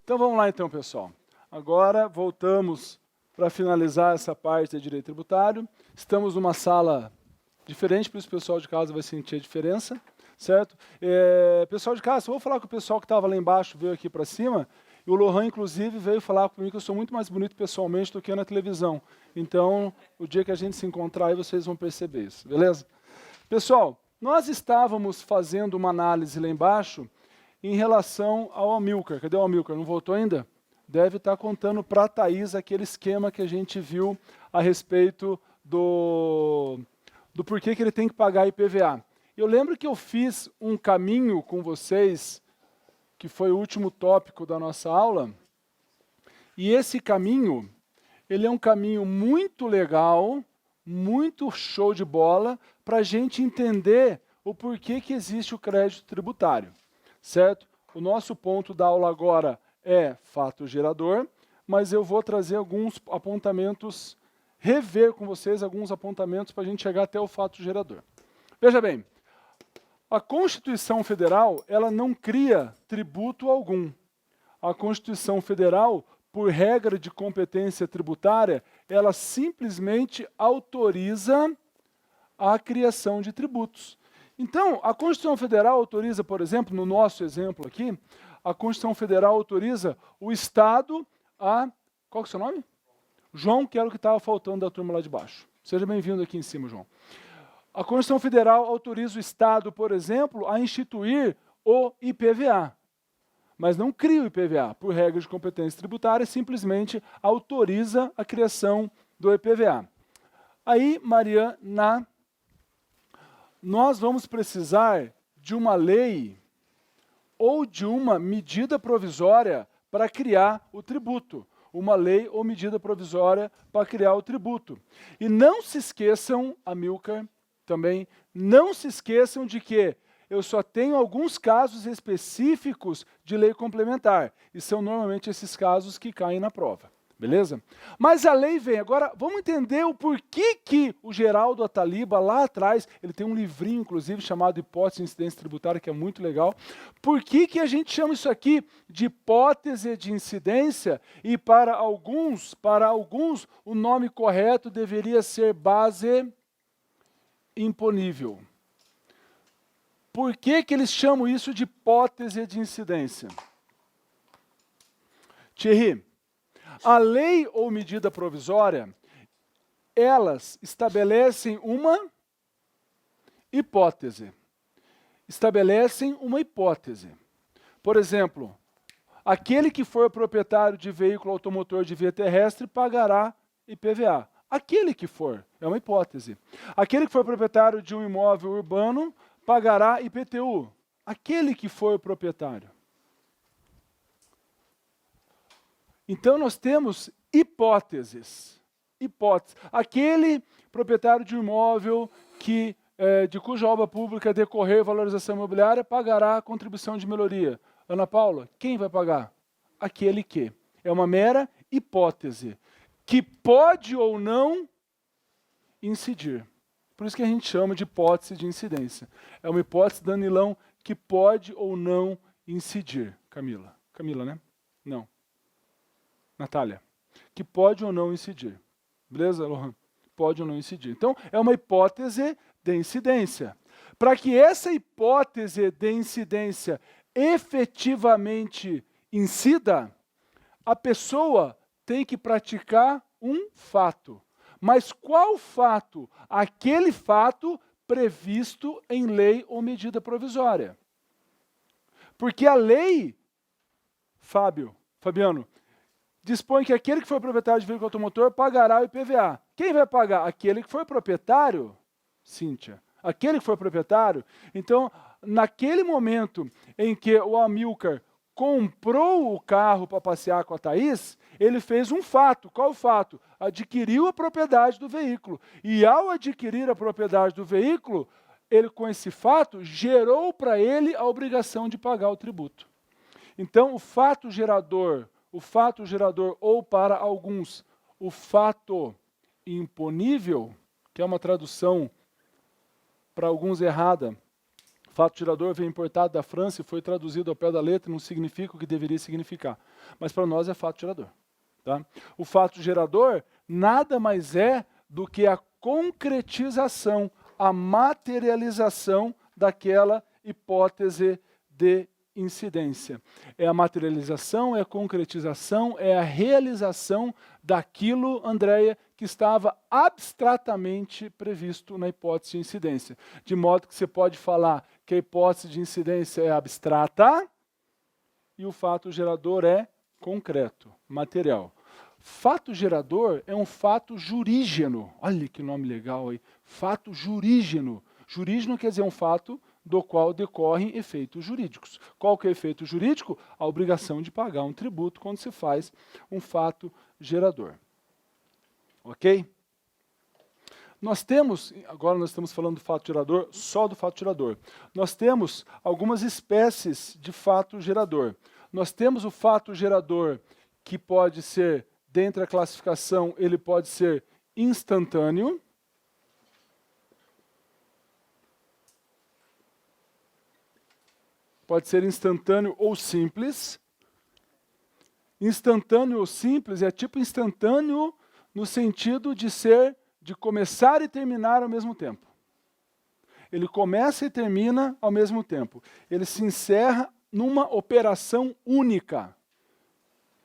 Então vamos lá então, pessoal. Agora voltamos para finalizar essa parte de direito tributário. Estamos numa sala diferente, por isso o pessoal de casa vai sentir a diferença, certo? Pessoal de casa, eu vou falar com o pessoal que estava lá embaixo, veio aqui para cima, e o Lohan, inclusive, veio falar comigo que eu sou muito mais bonito pessoalmente do que na televisão. Então, o dia que a gente se encontrar aí, vocês vão perceber isso, beleza? Pessoal, nós estávamos fazendo uma análise lá embaixo em relação ao Amilcar. Cadê o Amilcar? Não voltou ainda? Deve estar contando para a Thaís aquele esquema que a gente viu a respeito do porquê que ele tem que pagar IPVA. Eu lembro que eu fiz um caminho com vocês, que foi o último tópico da nossa aula, e esse caminho, ele é um caminho muito legal, muito show de bola, para a gente entender o porquê que existe o crédito tributário, certo? O nosso ponto da aula agora é fato gerador, mas eu vou trazer alguns apontamentos, rever com vocês alguns apontamentos para a gente chegar até o fato gerador. Veja bem, a Constituição Federal, ela não cria tributo algum. A Constituição Federal, por regra de competência tributária, ela simplesmente autoriza a criação de tributos. Então, a Constituição Federal autoriza, por exemplo, no nosso exemplo aqui, a Constituição Federal autoriza o Estado a... Qual que é o seu nome? João, que era o que estava faltando da turma lá de baixo. Seja bem-vindo aqui em cima, João. A Constituição Federal autoriza o Estado, por exemplo, a instituir o IPVA. Mas não cria o IPVA. Por regra de competência tributária, simplesmente autoriza a criação do IPVA. Aí, Mariana, nós vamos precisar de uma lei ou de uma medida provisória para criar o tributo. Uma lei ou medida provisória para criar o tributo. E não se esqueçam, Amilcar, também, não se esqueçam de que eu só tenho alguns casos específicos de lei complementar. E são normalmente esses casos que caem na prova. Beleza? Mas a lei vem. Agora, vamos entender o porquê que o Geraldo Ataliba, lá atrás, ele tem um livrinho, inclusive, chamado Hipótese de Incidência Tributária, que é muito legal. Por que a gente chama isso aqui de hipótese de incidência? E para alguns, o nome correto deveria ser base imponível. Por que eles chamam isso de hipótese de incidência? Thierry, a lei ou medida provisória, elas estabelecem uma hipótese. Estabelecem uma hipótese. Por exemplo, aquele que for proprietário de veículo automotor de via terrestre pagará IPVA. Aquele que for, é uma hipótese. Aquele que for proprietário de um imóvel urbano pagará IPTU. Aquele que for proprietário. Então, nós temos hipóteses. Aquele proprietário de um imóvel de cuja obra pública decorrer valorização imobiliária pagará a contribuição de melhoria. Ana Paula, quem vai pagar? Aquele que. É uma mera hipótese, que pode ou não incidir. Por isso que a gente chama de hipótese de incidência. É uma hipótese, Danilão, que pode ou não incidir. Camila. Camila, né? Não. Natália, que pode ou não incidir. Beleza, Lohan? Pode ou não incidir. Então, é uma hipótese de incidência. Para que essa hipótese de incidência efetivamente incida, a pessoa tem que praticar um fato. Mas qual fato? Aquele fato previsto em lei ou medida provisória. Porque a lei, Fabiano, dispõe que aquele que for proprietário de veículo automotor pagará o IPVA. Quem vai pagar? Aquele que for proprietário? Cíntia. Aquele que for proprietário? Então, naquele momento em que o Amilcar comprou o carro para passear com a Thaís, ele fez um fato. Qual o fato? Adquiriu a propriedade do veículo. E ao adquirir a propriedade do veículo, ele, com esse fato, gerou para ele a obrigação de pagar o tributo. Então, o fato gerador, ou para alguns, o fato imponível, que é uma tradução para alguns errada, Fato gerador veio importado da França e foi traduzido ao pé da letra e não significa o que deveria significar. Mas para nós é fato gerador. Tá? O fato gerador nada mais é do que a concretização, a materialização daquela hipótese de incidência. É a materialização, é a concretização, é a realização daquilo, Andréia, que estava abstratamente previsto na hipótese de incidência. De modo que você pode falar que a hipótese de incidência é abstrata e o fato gerador é concreto, material. Fato gerador é um fato jurígeno. Olha que nome legal aí. Fato jurígeno. Jurígeno quer dizer um fato do qual decorrem efeitos jurídicos. Qual que é o efeito jurídico? A obrigação de pagar um tributo quando se faz um fato gerador. Ok? Nós temos, agora nós estamos falando do fato gerador, só do fato gerador. Nós temos algumas espécies de fato gerador. Nós temos o fato gerador que pode ser, dentre a classificação, ele pode ser instantâneo. Pode ser instantâneo ou simples. Instantâneo ou simples é tipo instantâneo no sentido de ser, de começar e terminar ao mesmo tempo. Ele começa e termina ao mesmo tempo. Ele se encerra numa operação única.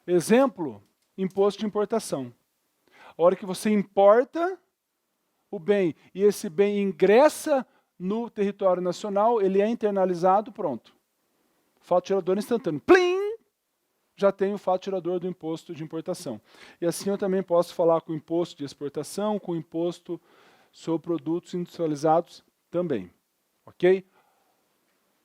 Exemplo, imposto de importação. A hora que você importa o bem e esse bem ingressa no território nacional, ele é internalizado, pronto. Fato gerador instantâneo. Plim! Já tem o fato gerador do imposto de importação. E assim eu também posso falar com o imposto de exportação, com o imposto sobre produtos industrializados também. Ok?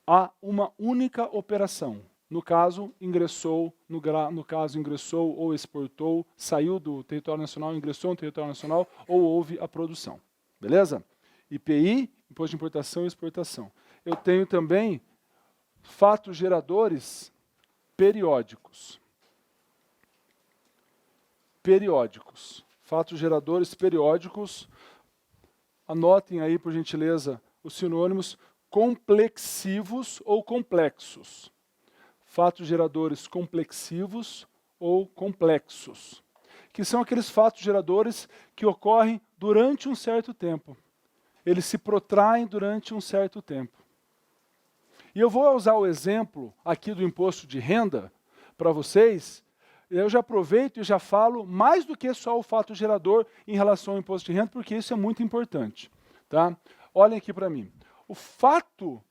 Há uma única operação. No caso, ingressou, no caso, ingressou ou exportou, saiu do território nacional, ingressou no território nacional, ou houve a produção. Beleza? IPI, imposto de importação e exportação. Eu tenho também fatos geradores periódicos. Periódicos. Fatos geradores periódicos. Anotem aí, por gentileza, os sinônimos complexivos ou complexos. Fatos geradores complexivos ou complexos. Que são aqueles fatos geradores que ocorrem durante um certo tempo. Eles se protraem durante um certo tempo. E eu vou usar o exemplo aqui do imposto de renda para vocês. Eu já aproveito e já falo mais do que só o fato gerador em relação ao imposto de renda, porque isso é muito importante. Tá? Olhem aqui para mim. O fato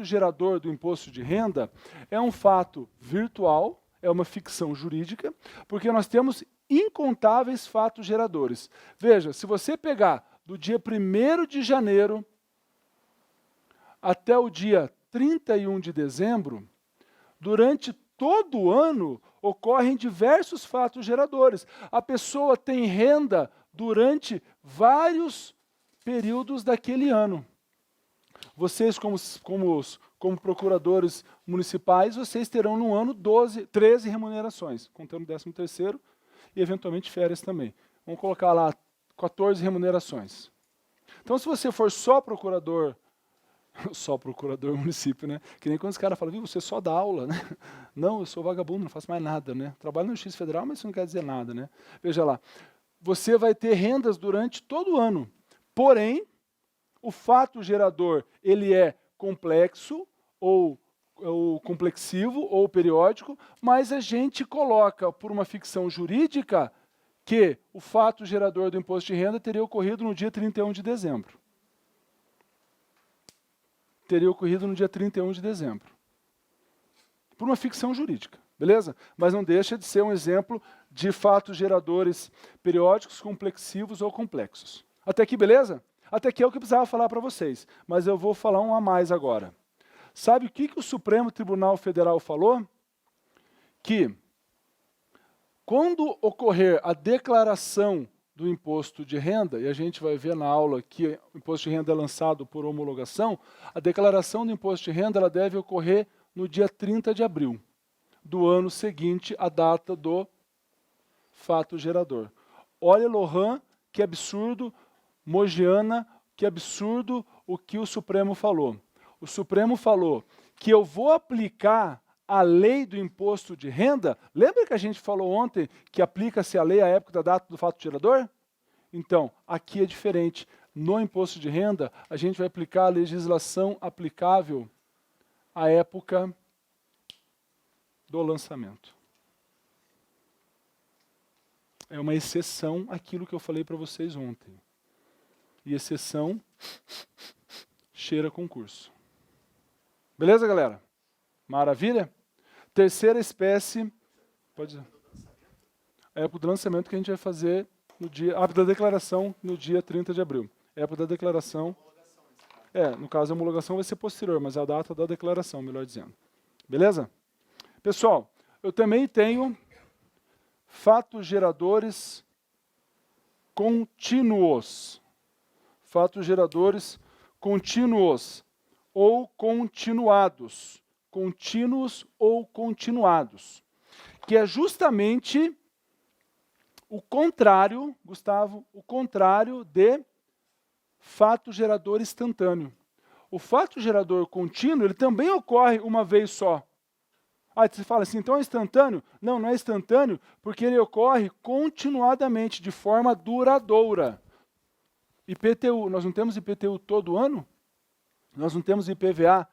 gerador do imposto de renda é um fato virtual, é uma ficção jurídica, porque nós temos incontáveis fatos geradores. Veja, se você pegar do dia 1º de janeiro até o dia 31 de dezembro, durante todo o ano ocorrem diversos fatos geradores. A pessoa tem renda durante vários períodos daquele ano. Vocês, como procuradores municipais, vocês terão no ano 13 remunerações, contando 13º e eventualmente férias também. Vamos colocar lá 14 remunerações. Então, se você for só procurador município, né? Que nem quando os caras falam, viu, você só dá aula, né? Não, eu sou vagabundo, não faço mais nada, né? Trabalho no Justiça Federal, mas isso não quer dizer nada, né? Veja lá, você vai ter rendas durante todo o ano. Porém, o fato gerador, ele é complexo, ou complexivo, ou periódico, mas a gente coloca por uma ficção jurídica que o fato gerador do imposto de renda teria ocorrido no dia 31 de dezembro. Teria ocorrido no dia 31 de dezembro. Por uma ficção jurídica, beleza? Mas não deixa de ser um exemplo de fatos geradores periódicos, complexivos ou complexos. Até aqui, beleza? Até aqui é o que eu precisava falar para vocês, mas eu vou falar um a mais agora. Sabe o que o Supremo Tribunal Federal falou? Que quando ocorrer a declaração do imposto de renda, e a gente vai ver na aula que o imposto de renda é lançado por homologação, a declaração do imposto de renda ela deve ocorrer no dia 30 de abril do ano seguinte à data do fato gerador. Olha, Lohan, que absurdo, Mogiana, que absurdo o que o Supremo falou. O Supremo falou que eu vou aplicar a lei do imposto de renda. Lembra que a gente falou ontem que aplica-se a lei à época da data do fato gerador? Então, aqui é diferente. No imposto de renda, a gente vai aplicar a legislação aplicável à época do lançamento. É uma exceção àquilo que eu falei para vocês ontem. E exceção cheira concurso. Beleza, galera? Maravilha? Terceira espécie, pode dizer, é a época do lançamento que a gente vai fazer no dia, a da declaração no dia 30 de abril. É a época da declaração. No caso a homologação vai ser posterior, mas é a data da declaração, melhor dizendo. Beleza? Pessoal, eu também tenho fatos geradores contínuos. Fatos geradores contínuos ou continuados. Contínuos ou continuados. Que é justamente o contrário, Gustavo, o contrário de fato gerador instantâneo. O fato gerador contínuo, ele também ocorre uma vez só. Aí você fala assim, então é instantâneo? Não, não é instantâneo, porque ele ocorre continuadamente, de forma duradoura. IPTU, nós não temos IPTU todo ano? Nós não temos IPVA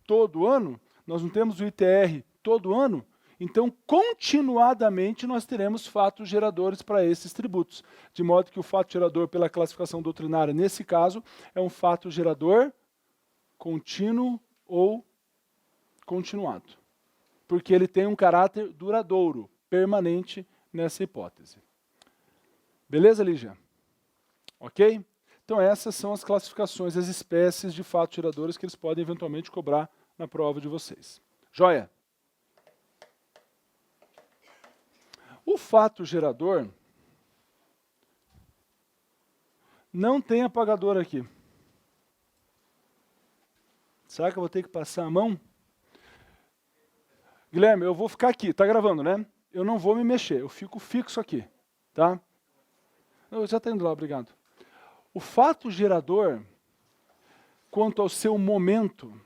todo ano? Nós não temos o ITR todo ano? Então, continuadamente, nós teremos fatos geradores para esses tributos. De modo que o fato gerador, pela classificação doutrinária, nesse caso, é um fato gerador contínuo ou continuado. Porque ele tem um caráter duradouro, permanente nessa hipótese. Beleza, Lígia? Ok? Então, essas são as classificações, as espécies de fatos geradores que eles podem eventualmente cobrar na prova de vocês. Joia? O fato gerador não tem apagador aqui. Será que eu vou ter que passar a mão? Guilherme, eu vou ficar aqui. Está gravando, né? Eu não vou me mexer. Eu fico fixo aqui. Tá? Eu já estou indo lá, obrigado. O fato gerador, quanto ao seu momento,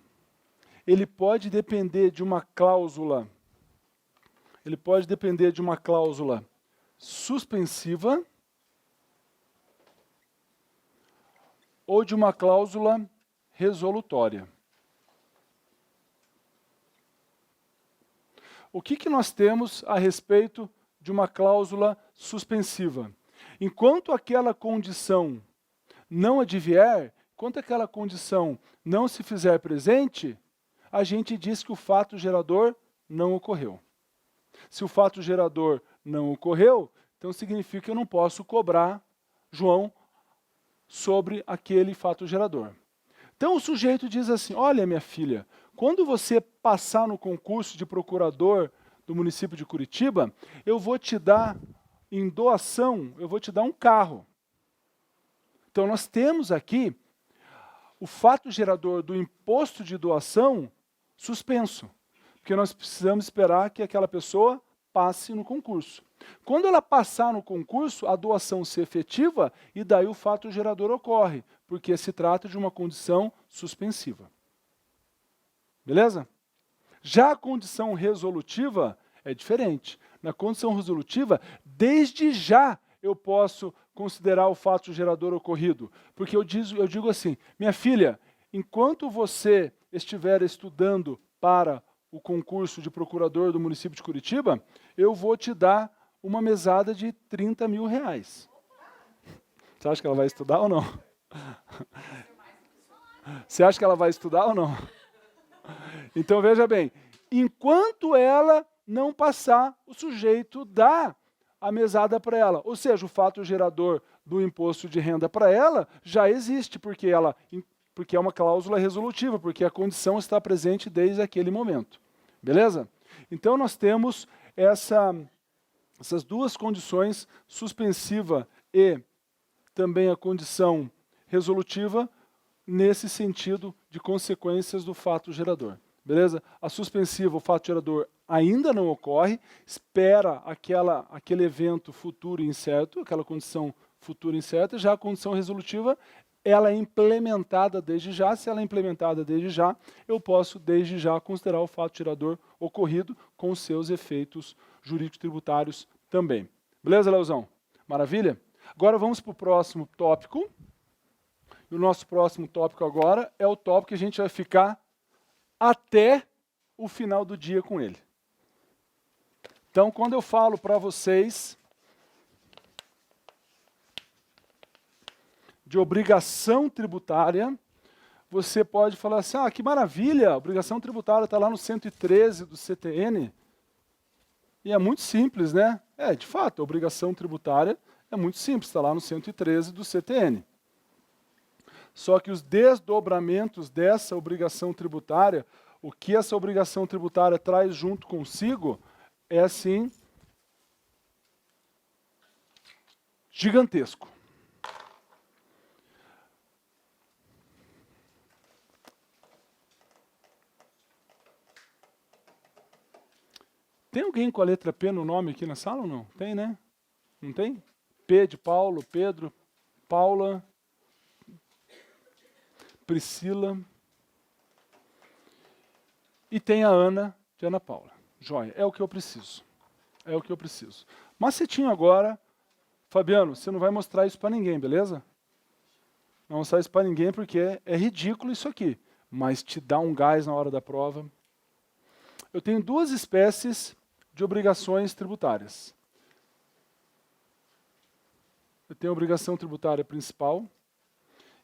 ele pode depender de uma cláusula. Ele pode depender de uma cláusula suspensiva ou de uma cláusula resolutória. O que nós temos a respeito de uma cláusula suspensiva? Enquanto aquela condição não advier, enquanto aquela condição não se fizer presente, a gente diz que o fato gerador não ocorreu. Se o fato gerador não ocorreu, então significa que eu não posso cobrar João sobre aquele fato gerador. Então o sujeito diz assim, olha minha filha, quando você passar no concurso de procurador do município de Curitiba, eu vou te dar, em doação, eu vou te dar um carro. Então nós temos aqui o fato gerador do imposto de doação suspenso. Porque nós precisamos esperar que aquela pessoa passe no concurso. Quando ela passar no concurso, a doação se efetiva e daí o fato gerador ocorre, porque se trata de uma condição suspensiva. Beleza? Já a condição resolutiva é diferente. Na condição resolutiva, desde já eu posso considerar o fato gerador ocorrido. Porque eu digo assim, minha filha, enquanto você estiver estudando para o concurso de procurador do município de Curitiba, eu vou te dar uma mesada de 30 mil reais. Você acha que ela vai estudar ou não? Você acha que ela vai estudar ou não? Então veja bem, enquanto ela não passar, o sujeito dá a mesada para ela. Ou seja, o fato gerador do imposto de renda para ela já existe, porque é uma cláusula resolutiva, porque a condição está presente desde aquele momento. Beleza? Então nós temos essas duas condições, suspensiva e também a condição resolutiva, nesse sentido de consequências do fato gerador. Beleza? A suspensiva, o fato gerador, ainda não ocorre, espera aquele evento futuro incerto, aquela condição futura incerta, já a condição resolutiva ela é implementada desde já. Se ela é implementada desde já, eu posso desde já considerar o fato gerador ocorrido com os seus efeitos jurídicos tributários também. Beleza, Leozão? Maravilha? Agora vamos para o próximo tópico. E o nosso próximo tópico agora é o tópico que a gente vai ficar até o final do dia com ele. Então, quando eu falo para vocês de obrigação tributária, você pode falar assim, ah, que maravilha, a obrigação tributária está lá no 113 do CTN. E é muito simples, né? De fato, a obrigação tributária é muito simples, está lá no 113 do CTN. Só que os desdobramentos dessa obrigação tributária, o que essa obrigação tributária traz junto consigo, é assim, gigantesco. Tem alguém com a letra P no nome aqui na sala ou não? Tem, né? Não tem? P de Paulo, Pedro, Paula, Priscila. E tem a Ana, de Ana Paula. Joia, é o que eu preciso. É o que eu preciso. Macetinho agora. Fabiano, você não vai mostrar isso para ninguém, beleza? Não vai mostrar isso para ninguém porque é ridículo isso aqui. Mas te dá um gás na hora da prova. Eu tenho duas espécies de obrigações tributárias. Eu tenho a obrigação tributária principal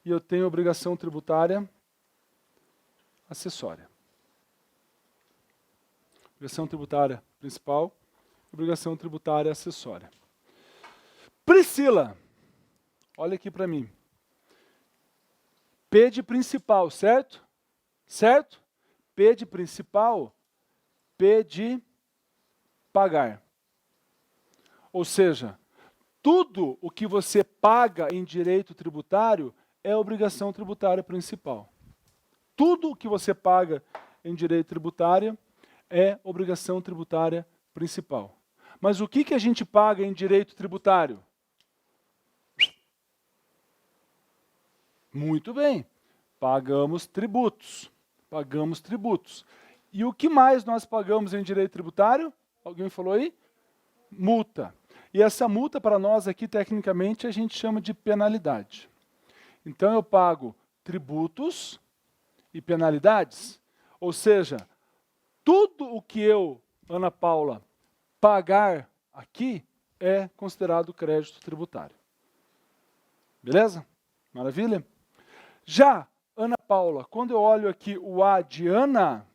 e eu tenho a obrigação tributária acessória. Obrigação tributária principal, obrigação tributária acessória. Priscila, olha aqui para mim. P de principal, certo? Certo? P de principal, P de pagar. Ou seja, tudo o que você paga em direito tributário é obrigação tributária principal. Tudo o que você paga em direito tributário é obrigação tributária principal. Mas o que a gente paga em direito tributário? Muito bem, pagamos tributos. Pagamos tributos. E o que mais nós pagamos em direito tributário? Alguém falou aí? Multa. E essa multa para nós aqui, tecnicamente, a gente chama de penalidade. Então eu pago tributos e penalidades, ou seja, tudo o que eu, Ana Paula, pagar aqui é considerado crédito tributário. Beleza? Maravilha? Já, Ana Paula, quando eu olho aqui o A de Ana,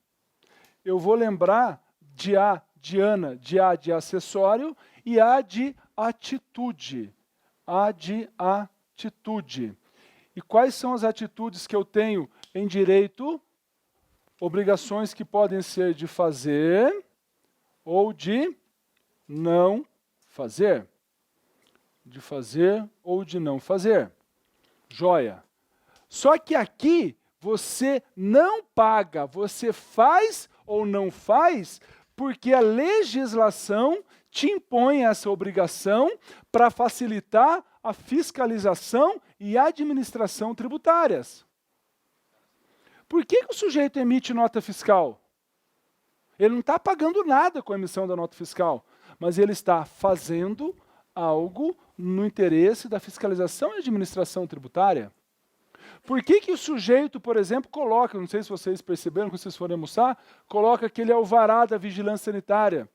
eu vou lembrar de A de Ana, de A de acessório e A de atitude. A de atitude. E quais são as atitudes que eu tenho em direito? Obrigações que podem ser de fazer ou de não fazer. De fazer ou de não fazer. Joia. Só que aqui você não paga, você faz ou não faz, porque a legislação te impõe essa obrigação para facilitar a fiscalização e administração tributárias. Por que o sujeito emite nota fiscal? Ele não está pagando nada com a emissão da nota fiscal, mas ele está fazendo algo no interesse da fiscalização e administração tributária. Por que o sujeito, por exemplo, coloca, não sei se vocês perceberam, quando vocês forem almoçar, coloca aquele alvará da vigilância sanitária,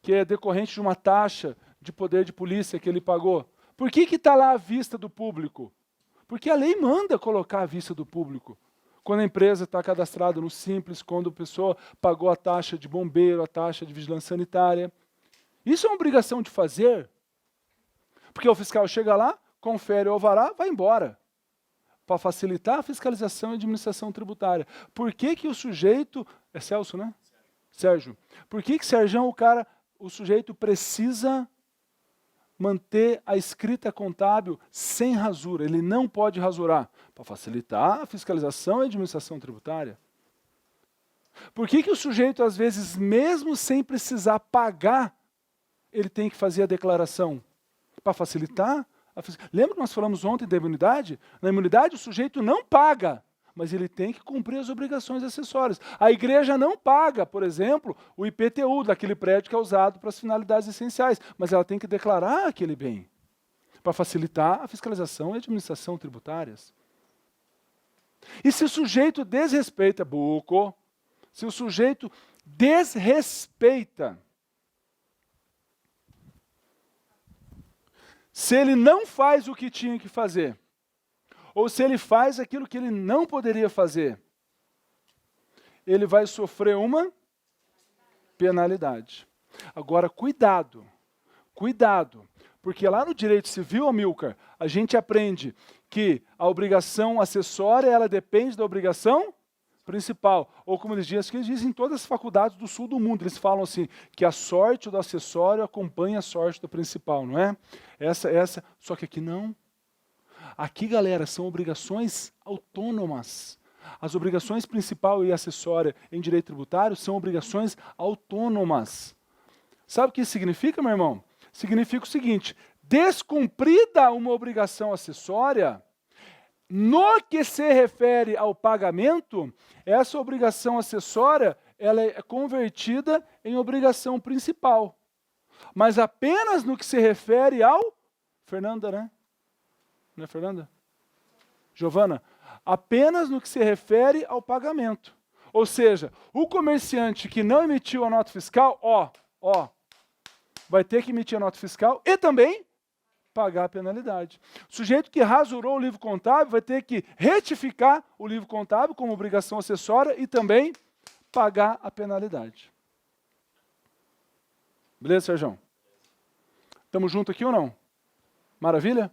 que é decorrente de uma taxa de poder de polícia que ele pagou. Por que está lá à vista do público? Porque a lei manda colocar à vista do público. Quando a empresa está cadastrada no Simples, quando a pessoa pagou a taxa de bombeiro, a taxa de vigilância sanitária. Isso é uma obrigação de fazer. Porque o fiscal chega lá, confere o alvará, vai embora. Para facilitar a fiscalização e administração tributária. Por que o sujeito... É Celso, né? Sérgio. Por que Sérgio, o sujeito precisa manter a escrita contábil sem rasura? Ele não pode rasurar. Para facilitar a fiscalização e a administração tributária. Por que o sujeito, às vezes, mesmo sem precisar pagar, ele tem que fazer a declaração? Para facilitar Lembra que nós falamos ontem da imunidade? Na imunidade, o sujeito não paga, mas ele tem que cumprir as obrigações acessórias. A igreja não paga, por exemplo, o IPTU daquele prédio que é usado para as finalidades essenciais, mas ela tem que declarar aquele bem, para facilitar a fiscalização e a administração tributárias. E se o sujeito desrespeita, se o sujeito desrespeita, se ele não faz o que tinha que fazer, ou se ele faz aquilo que ele não poderia fazer, ele vai sofrer uma penalidade. Agora, cuidado, porque lá no direito civil, Amilcar, a gente aprende que a obrigação acessória, ela depende da obrigação principal. Ou como eles dizem em todas as faculdades do sul do mundo, eles falam assim, que a sorte do acessório acompanha a sorte do principal, não é? Só que aqui não. Aqui, galera, são obrigações autônomas. As obrigações principal e acessória em direito tributário são obrigações autônomas. Sabe o que isso significa, meu irmão? Significa o seguinte, descumprida uma obrigação acessória, no que se refere ao pagamento, essa obrigação acessória ela é convertida em obrigação principal. Mas apenas no que se refere ao... Fernanda, né? Não é Fernanda? Giovana? Apenas no que se refere ao pagamento. Ou seja, o comerciante que não emitiu a nota fiscal, vai ter que emitir a nota fiscal e também pagar a penalidade. O sujeito que rasurou o livro contábil vai ter que retificar o livro contábil como obrigação acessória e também pagar a penalidade. Beleza, Sérgio? Estamos juntos aqui ou não? Maravilha?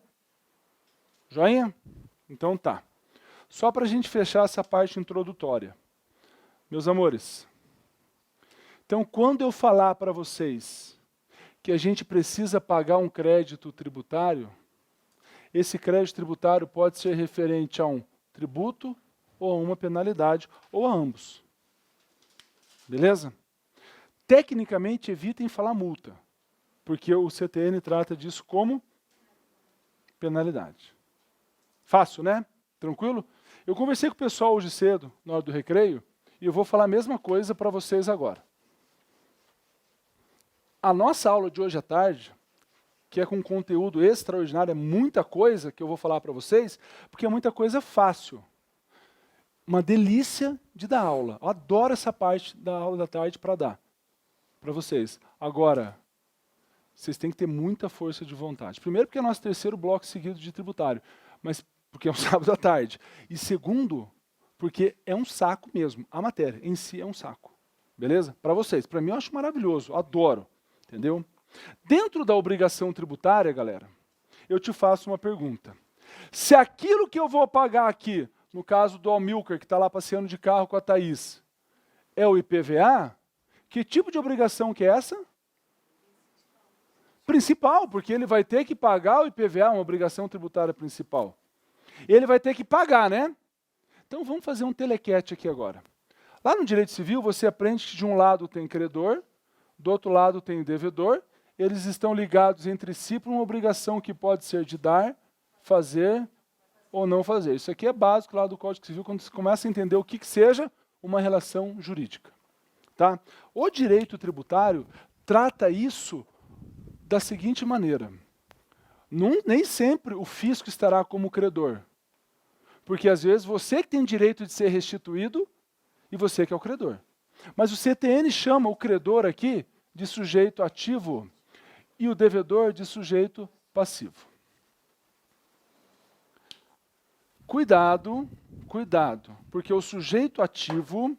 Joinha? Então tá. Só para a gente fechar essa parte introdutória. Meus amores, então quando eu falar para vocês que a gente precisa pagar um crédito tributário, esse crédito tributário pode ser referente a um tributo ou a uma penalidade, ou a ambos. Beleza? Tecnicamente, evitem falar multa, porque o CTN trata disso como penalidade. Fácil, né? Tranquilo? Eu conversei com o pessoal hoje cedo, na hora do recreio, e eu vou falar a mesma coisa para vocês agora. A nossa aula de hoje à tarde, que é com conteúdo extraordinário, é muita coisa que eu vou falar para vocês, porque é muita coisa fácil. Uma delícia de dar aula. Eu adoro essa parte da aula da tarde para dar para vocês. Agora, vocês têm que ter muita força de vontade. Primeiro, porque é nosso terceiro bloco seguido de tributário, mas porque é um sábado à tarde. E segundo, porque é um saco mesmo. A matéria em si é um saco. Beleza? Para vocês. Para mim, eu acho maravilhoso. Adoro. Entendeu? Dentro da obrigação tributária, galera, eu te faço uma pergunta. Se aquilo que eu vou pagar aqui, no caso do Amilcar, que está lá passeando de carro com a Thaís, é o IPVA, que tipo de obrigação que é essa? Principal, porque ele vai ter que pagar o IPVA, uma obrigação tributária principal. Ele vai ter que pagar, né? Então vamos fazer um telequete aqui agora. Lá no direito civil, você aprende que de um lado tem credor, do outro lado tem devedor, eles estão ligados entre si por uma obrigação que pode ser de dar, fazer ou não fazer. Isso aqui é básico lá do Código Civil, quando você começa a entender o que seja uma relação jurídica. Tá? O direito tributário trata isso da seguinte maneira. Nem sempre o fisco estará como credor. Porque às vezes você que tem direito de ser restituído e você que é o credor. Mas o CTN chama o credor aqui de sujeito ativo e o devedor de sujeito passivo. Cuidado, porque o sujeito ativo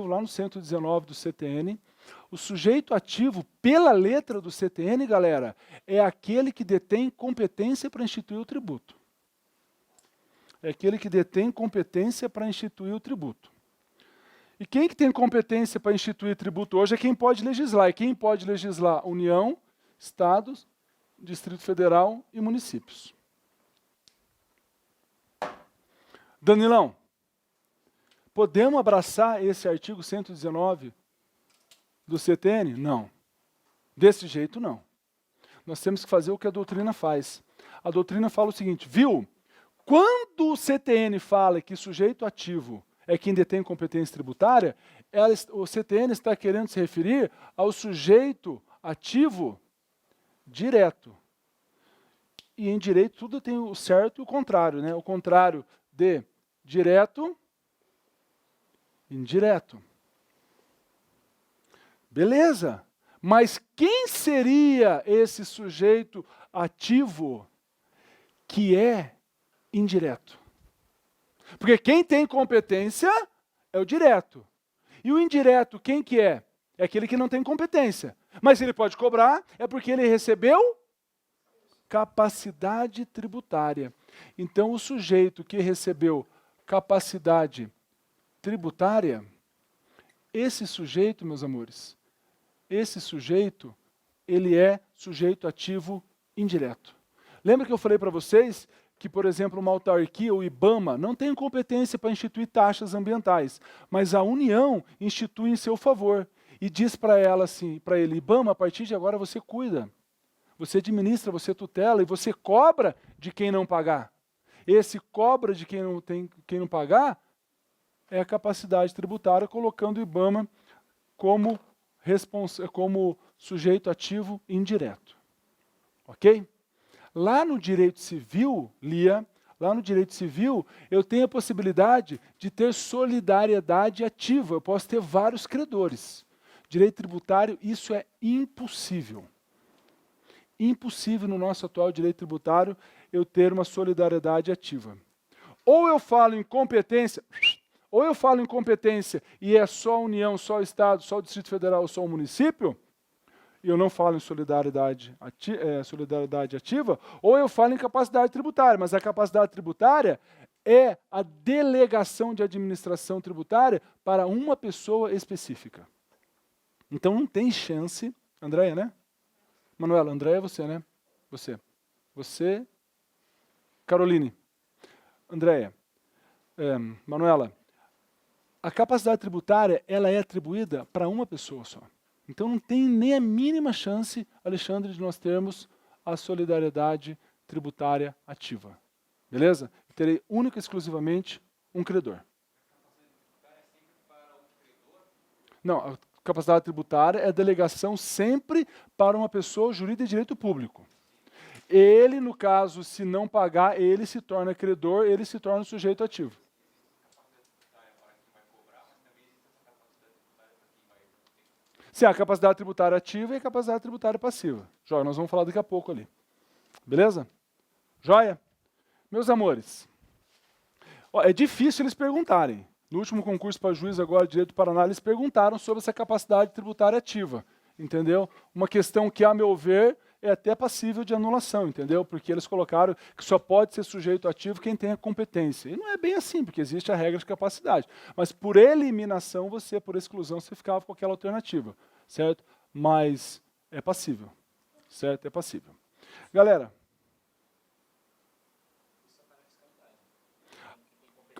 lá no 119 do CTN, o sujeito ativo, pela letra do CTN, galera, é aquele que detém competência para instituir o tributo. É aquele que detém competência para instituir o tributo. E quem que tem competência para instituir tributo hoje é quem pode legislar. E quem pode legislar? União, Estados, Distrito Federal e municípios. Danilão, podemos abraçar esse artigo 119 do CTN? Não. Desse jeito, não. Nós temos que fazer o que a doutrina faz. A doutrina fala o seguinte, viu? Quando o CTN fala que sujeito ativo é quem detém competência tributária, o CTN está querendo se referir ao sujeito ativo direto. E em direito tudo tem o certo e o contrário, né? O contrário de direto, indireto. Beleza, mas quem seria esse sujeito ativo que é indireto? Porque quem tem competência é o direto. E o indireto, quem que é? É aquele que não tem competência. Mas ele pode cobrar, é porque ele recebeu capacidade tributária. Então, o sujeito que recebeu capacidade tributária, esse sujeito, meus amores, esse sujeito, ele é sujeito ativo indireto. Lembra que eu falei para vocês que, por exemplo, uma autarquia, o IBAMA, não tem competência para instituir taxas ambientais, mas a União institui em seu favor e diz para ela assim, para ele, IBAMA, a partir de agora você cuida, você administra, você tutela e você cobra de quem não pagar. Esse cobra de quem não pagar é a capacidade tributária, colocando o IBAMA como sujeito ativo indireto. Ok? Lá no direito civil, Lia, lá no direito civil, eu tenho a possibilidade de ter solidariedade ativa. Eu posso ter vários credores. Direito tributário, isso é impossível. Impossível no nosso atual direito tributário eu ter uma solidariedade ativa. Ou eu falo em competência, e é só a União, só o Estado, só o Distrito Federal, só o município, e eu não falo em solidariedade ativa, ou eu falo em capacidade tributária, mas a capacidade tributária é a delegação de administração tributária para uma pessoa específica. Então não tem chance, Andréia, né? Manuela, Andréia é você, né? Você, Caroline, Andréia, Manuela, a capacidade tributária ela é atribuída para uma pessoa só. Então não tem nem a mínima chance, Alexandre, de nós termos a solidariedade tributária ativa. Beleza? Terei única e exclusivamente um credor. Não, a capacidade tributária é a delegação sempre para uma pessoa jurídica de direito público. Ele, no caso, se não pagar, ele se torna credor, ele se torna sujeito ativo. Sim, a capacidade tributária ativa e a capacidade tributária passiva. Joia, nós vamos falar daqui a pouco ali. Beleza? Joia? Meus amores, é difícil eles perguntarem. No último concurso para juiz agora, Direito do Paraná, eles perguntaram sobre essa capacidade tributária ativa. Entendeu? Uma questão que, a meu ver, é até passível de anulação, entendeu? Porque eles colocaram que só pode ser sujeito ativo quem tem a competência. E não é bem assim, porque existe a regra de capacidade. Mas por eliminação, por exclusão, você ficava com aquela alternativa, certo? Mas é passível, certo? É passível. Galera,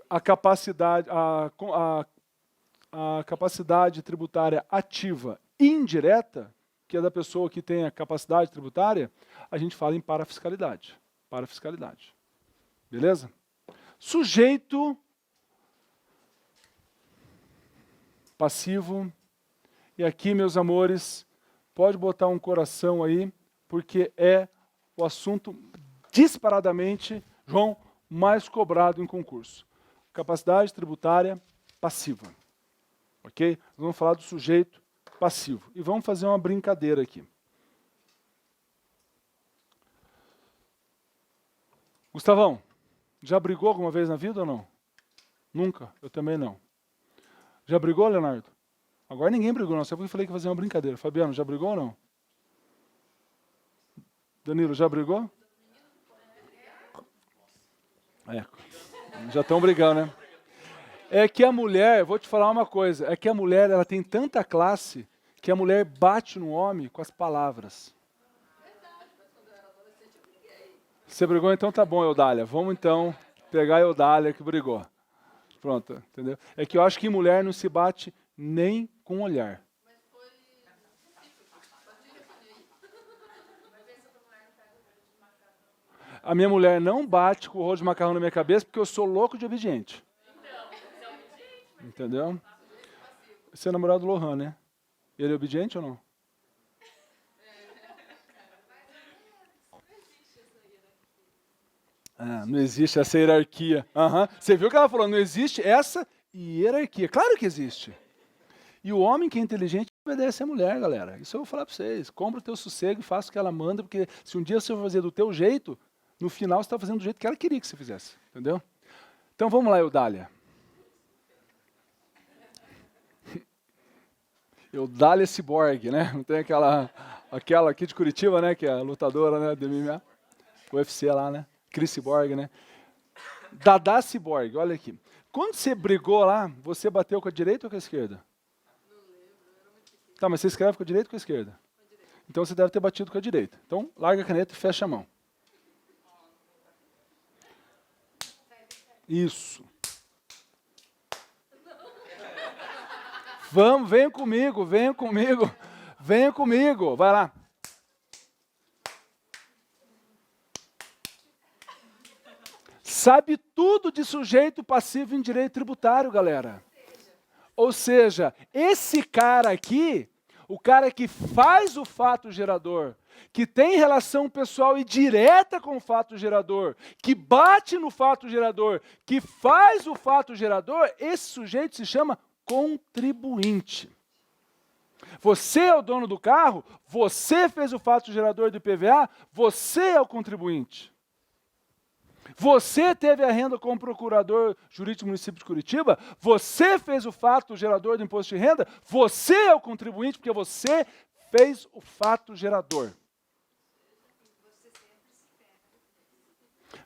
a capacidade tributária ativa indireta, que é da pessoa que tem a capacidade tributária, a gente fala em parafiscalidade. Parafiscalidade. Beleza? Sujeito passivo. E aqui, meus amores, pode botar um coração aí, porque é o assunto disparadamente, João, mais cobrado em concurso. Capacidade tributária passiva. Ok? Vamos falar do sujeito passivo. E vamos fazer uma brincadeira aqui. Gustavão, já brigou alguma vez na vida ou não? Nunca? Eu também não. Já brigou, Leonardo? Agora ninguém brigou, não. Só porque eu falei que ia fazer uma brincadeira. Fabiano, já brigou ou não? Danilo, já brigou? Já estão brigando, né? É que a mulher, vou te falar uma coisa, é que a mulher ela tem tanta classe que a mulher bate no homem com as palavras. Você brigou? Então tá bom, Eudália. Vamos então pegar a Eudália que brigou. Pronto, entendeu? É que eu acho que mulher não se bate nem com olhar. A minha mulher não bate com o rolo de macarrão na minha cabeça porque eu sou louco de obediente. Entendeu? Você é namorado do Lohan, né? Ele é obediente ou não? Ah, não existe essa hierarquia. Você viu que ela falou, não existe essa hierarquia. Claro que existe. E o homem que é inteligente obedece a mulher, galera. Isso eu vou falar para vocês. Compra o teu sossego e faça o que ela manda, porque se um dia você for fazer do teu jeito, no final você está fazendo do jeito que ela queria que você fizesse. Entendeu? Então vamos lá, Eudália. Eudália Cyborg, né? Não tem aquela aqui de Curitiba, né? Que é a lutadora, né? Do MMA. UFC lá, né? Cris Cyborg, né? Dada Cyborg, olha aqui. Quando você brigou lá, você bateu com a direita ou com a esquerda? Tá, mas você escreve com a direita ou com a esquerda? Então você deve ter batido com a direita. Então, larga a caneta e fecha a mão. Isso. Vamos, venham comigo, venham comigo. Venham comigo, vai lá. Sabe tudo de sujeito passivo em direito tributário, galera. Ou seja, esse cara aqui, o cara que faz o fato gerador, que tem relação pessoal e direta com o fato gerador, que bate no fato gerador, que faz o fato gerador, esse sujeito se chama contribuinte. Você é o dono do carro, você fez o fato gerador do IPVA, você é o contribuinte. Você teve a renda como procurador jurídico do município de Curitiba, você fez o fato gerador do imposto de renda, você é o contribuinte porque você fez o fato gerador.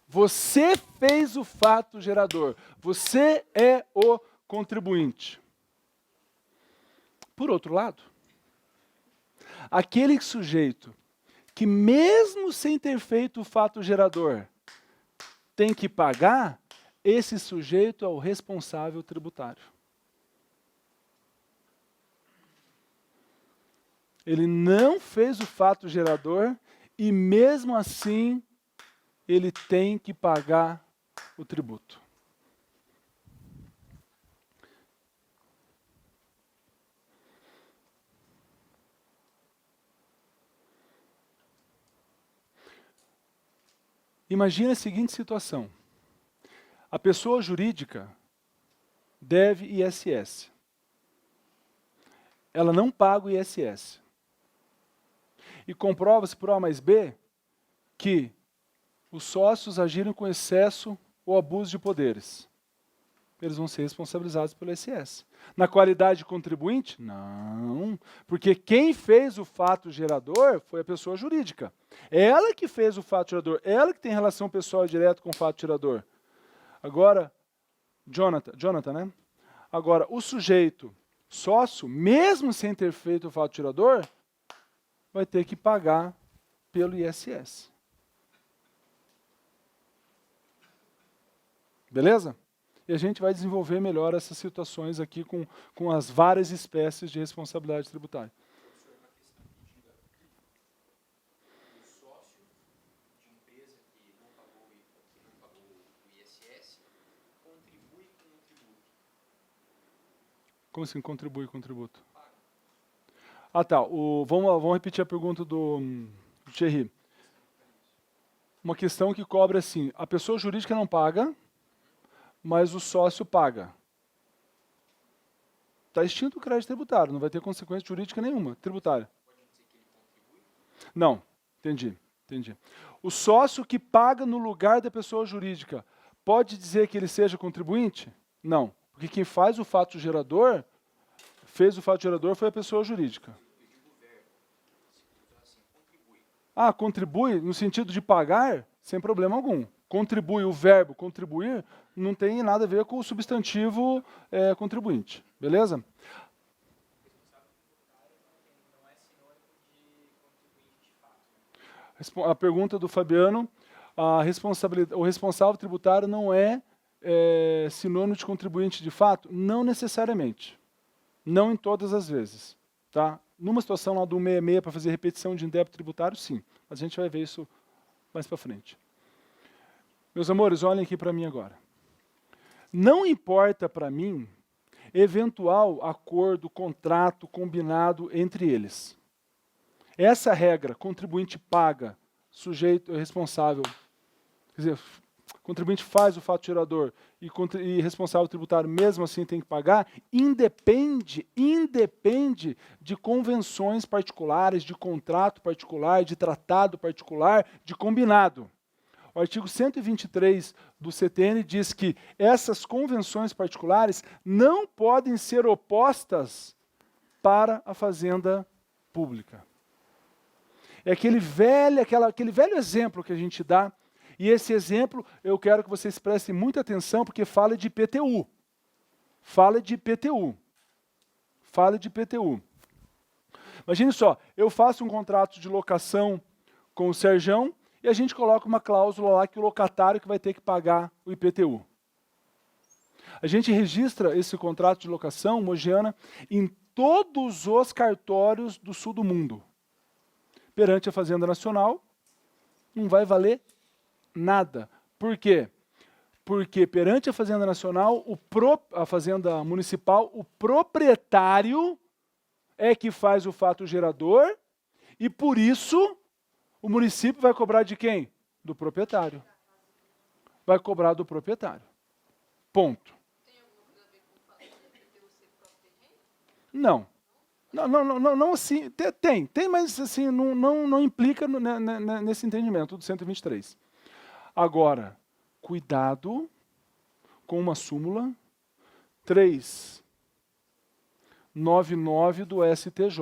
Você fez o fato gerador, você é o contribuinte. Por outro lado, aquele sujeito que mesmo sem ter feito o fato gerador, tem que pagar, esse sujeito é o responsável tributário. Ele não fez o fato gerador e mesmo assim ele tem que pagar o tributo. Imagine a seguinte situação. A pessoa jurídica deve ISS. Ela não paga o ISS. E comprova-se por A mais B que os sócios agiram com excesso ou abuso de poderes. Eles vão ser responsabilizados pelo ISS. Na qualidade de contribuinte? Não, porque quem fez o fato gerador foi a pessoa jurídica. Ela que fez o fato gerador, ela que tem relação pessoal direta com o fato gerador. Agora, Jonathan, né? Agora, o sujeito sócio, mesmo sem ter feito o fato gerador, vai ter que pagar pelo ISS. Beleza? E a gente vai desenvolver melhor essas situações aqui com as várias espécies de responsabilidade tributária. O sócio de empresa que não pagou o ISS contribui com o tributo. Como assim contribui com o tributo? Ah, tá. Vamos repetir a pergunta do Thierry. Uma questão que cobra assim, a pessoa jurídica não paga, mas o sócio paga. Está extinto o crédito tributário, não vai ter consequência jurídica nenhuma, tributária. Pode dizer que ele contribui? Não, entendi. O sócio que paga no lugar da pessoa jurídica, pode dizer que ele seja contribuinte? Não, porque quem faz o fato gerador, fez o fato gerador foi a pessoa jurídica. Eu digo o verbo. Assim, contribui. Ah, contribui no sentido de pagar, sem problema algum. Contribui, o verbo contribuir, não tem nada a ver com o substantivo contribuinte. Beleza? Não é sinônimo de contribuinte de fato. A pergunta do Fabiano, o responsável tributário não é sinônimo de contribuinte de fato? Não necessariamente. Não em todas as vezes. Tá? Numa situação lá do 66 para fazer repetição de débito tributário, sim. Mas a gente vai ver isso mais para frente. Meus amores, olhem aqui para mim agora. Não importa para mim eventual acordo, contrato, combinado entre eles. Essa regra, contribuinte paga, sujeito responsável, quer dizer, contribuinte faz o fato gerador e responsável tributário mesmo assim tem que pagar, independe de convenções particulares, de contrato particular, de tratado particular, de combinado. O artigo 123 do CTN diz que essas convenções particulares não podem ser opostas para a fazenda pública. É aquele velho exemplo que a gente dá, e esse exemplo eu quero que vocês prestem muita atenção, porque fala de IPTU. Fala de IPTU. Fala de IPTU. Imagine só, eu faço um contrato de locação com o Serjão, e a gente coloca uma cláusula lá que o locatário que vai ter que pagar o IPTU. A gente registra esse contrato de locação, Mogiana, em todos os cartórios do sul do mundo. Perante a Fazenda Nacional, não vai valer nada. Por quê? Porque perante a Fazenda Nacional, a Fazenda Municipal, o proprietário é que faz o fato gerador e, por isso, o município vai cobrar de quem? Do proprietário. Vai cobrar do proprietário. Ponto. Tem alguma coisa a ver com o fato do IPTU ser próprio terreno? Não. Não assim, tem, mas assim, não implica nesse entendimento do 123. Agora, cuidado com uma súmula 399 do STJ,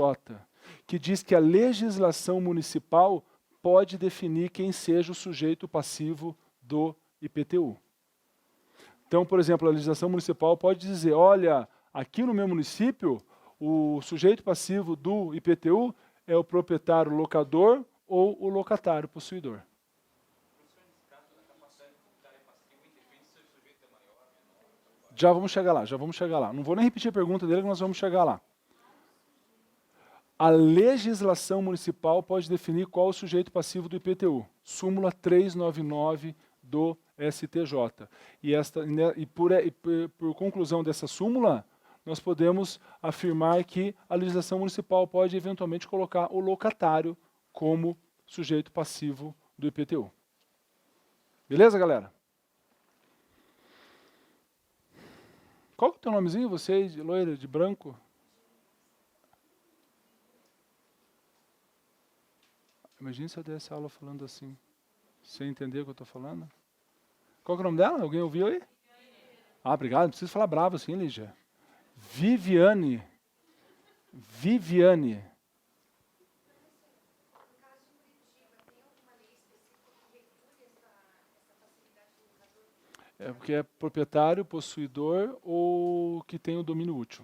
que diz que a legislação municipal pode definir quem seja o sujeito passivo do IPTU. Então, por exemplo, a legislação municipal pode dizer, olha, aqui no meu município, o sujeito passivo do IPTU é o proprietário locador ou o locatário possuidor. Já vamos chegar lá. Não vou nem repetir a pergunta dele, que nós vamos chegar lá. A legislação municipal pode definir qual é o sujeito passivo do IPTU. Súmula 399 do STJ. E por conclusão dessa súmula, nós podemos afirmar que a legislação municipal pode eventualmente colocar o locatário como sujeito passivo do IPTU. Beleza, galera? Qual que é o teu nomezinho, você, de loira, de branco? Imagina se eu desse aula falando assim, sem entender o que eu estou falando. Qual que é o nome dela? Alguém ouviu aí? Ah, obrigado. Não precisa falar bravo assim, Lígia. Viviane. É porque é proprietário, possuidor ou que tem o domínio útil.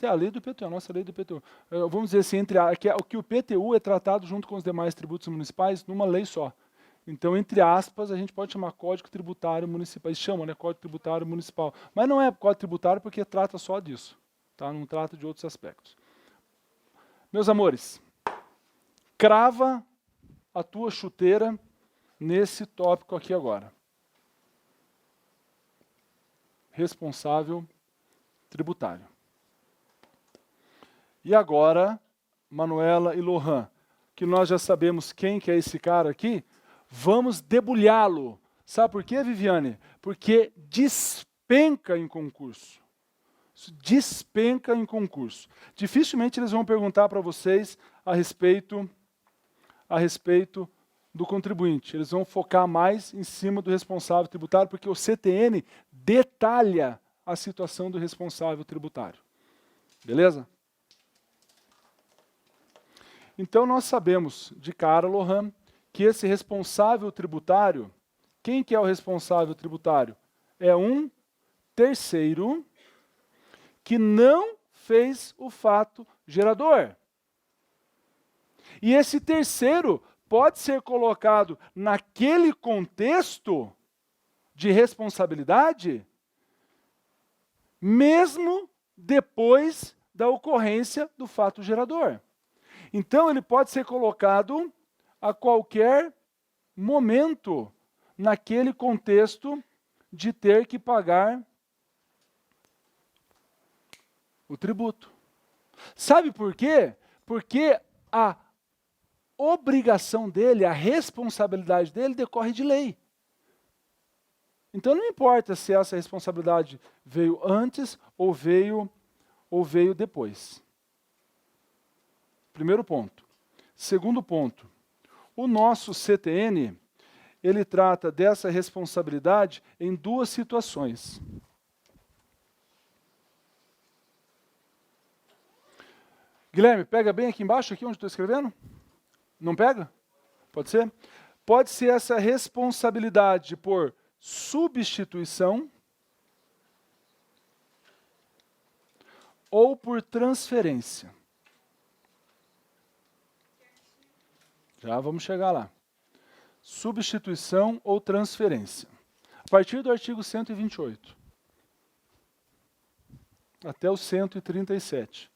É a lei do IPTU, a nossa lei do IPTU. Vamos dizer assim, que o IPTU é tratado junto com os demais tributos municipais numa lei só. Então, entre aspas, a gente pode chamar Código Tributário Municipal. Eles chamam, né, Código Tributário Municipal. Mas não é Código Tributário porque trata só disso. Tá? Não trata de outros aspectos. Meus amores, crava a tua chuteira nesse tópico aqui agora. Responsável tributário. E agora, Manuela e Lohan, que nós já sabemos quem que é esse cara aqui, vamos debulhá-lo. Sabe por quê, Viviane? Porque despenca em concurso. Despenca em concurso. Dificilmente eles vão perguntar para vocês a respeito do contribuinte. Eles vão focar mais em cima do responsável tributário, porque o CTN detalha a situação do responsável tributário. Beleza? Então, nós sabemos de cara, Lohan, que esse responsável tributário, quem que é o responsável tributário? É um terceiro que não fez o fato gerador. E esse terceiro pode ser colocado naquele contexto de responsabilidade, mesmo depois da ocorrência do fato gerador. Então, ele pode ser colocado a qualquer momento naquele contexto de ter que pagar o tributo. Sabe por quê? Porque a obrigação dele, a responsabilidade dele decorre de lei. Então não importa se essa responsabilidade veio antes ou veio depois. Primeiro ponto. Segundo ponto. O nosso CTN, ele trata dessa responsabilidade em duas situações. Guilherme, pega bem aqui embaixo, aqui onde estou escrevendo? Não pega? Pode ser? Pode ser essa responsabilidade por substituição ou por transferência. Já vamos chegar lá. Substituição ou transferência. A partir do artigo 128 até o 137.